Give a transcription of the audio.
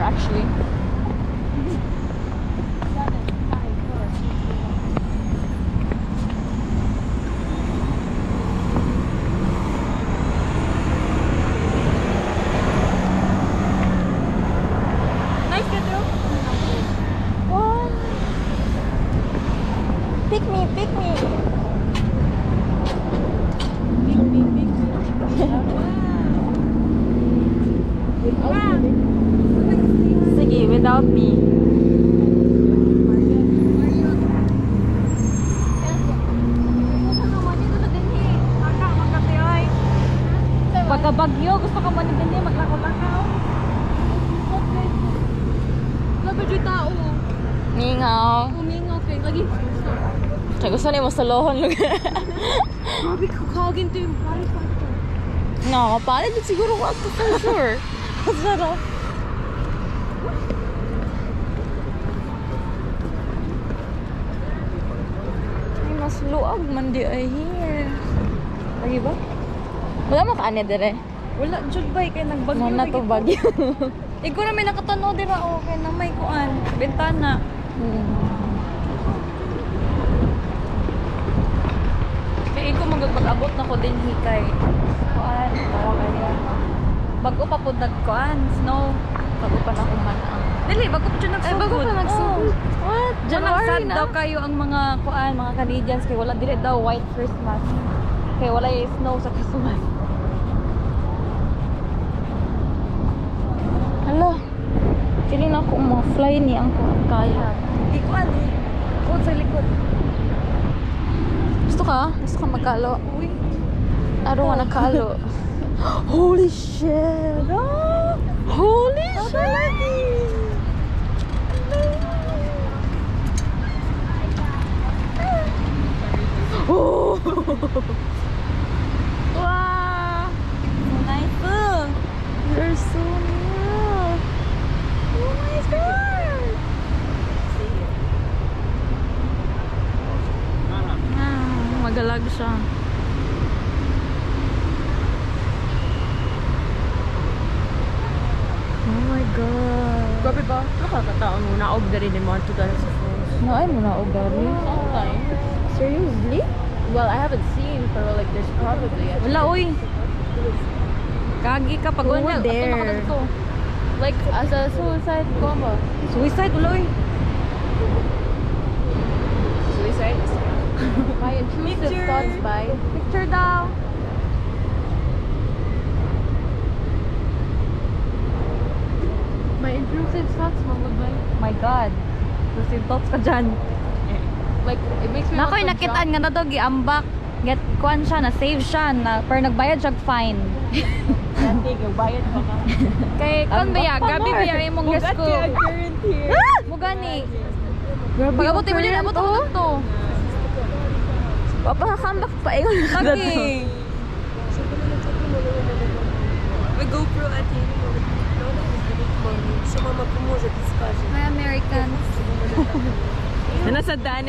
actually. Nice video. What? Pick me, pick me. Pick me, pick me. Wow. Sige, without me. Pagka bagyo, gusto ka man din maglakaw-lakaw. Labi dyan tao. Ningaw. Umingaw kayo. Lagi. Siya gusto niya masalohon lugar. Grabe ko kagin to yung party party. Nakakapalit din siguro ko ako for sure. Masarap. Ay, mas luag man di ay here. Lagi ba? Wala mo kaanya dire. Wala, jud ba? Kaya nagbagyo. Mo na to bagyo. Ikaw na may nakatanaw dira. Okay na may kuan. Bintana. Kaya ikaw magpag-abot na ko din hikay. Kuan. Tara kaya. Bago pa po nagkuan. Snow. Bago pa na kumanang. Dili, bago pa dyan nagsugod. Ay, bago pa nagsugod. What? January January na? na? Daw kayo ang mga kuan, mga Canadians. Kaya wala dili daw white Christmas. Kaya wala yung snow sa Christmas. Hala. Feeling ako ma-fly ni ang kaya. Di kuan. Kuan sa likod. Gusto ka? Gusto ka magkalo? Uy. I don't wanna kalo. Holy shit! Ah! Holy shit! Oh! Wow! So nice. You're so near! Oh my god! Magalag siya. Oh my god! Grabe ba? Nakakataon mo. Naog na rin yung mga tugal sa phones. Naay mo na ugari. Sometimes. Seriously? Well, I haven't seen, pero like there's probably. Wala, uy. Kagi ka pag Go wala. there. Like as a suicide combo. Suicide, ulo, uy. Suicide? My intrusive thoughts by. Picture daw. My intrusive thoughts, mga bay. My God. Intrusive thoughts ka dyan. Like, it makes me Nakoy want to nakitaan nga na to, giambak. Get kuan siya, na-save siya, na, pero nagbayad siya fine. Dati, bayad pa ka. Kay, kon ba ya? Gabi ba ya imong guess ko? current here. Mugani. Grabe Pag-abutin mo din, abot mo to. Papakakambak pa, ingon na Lagi. May GoPro at yun. Що мама поможе підскаже. Hi, Americans. Nasa daan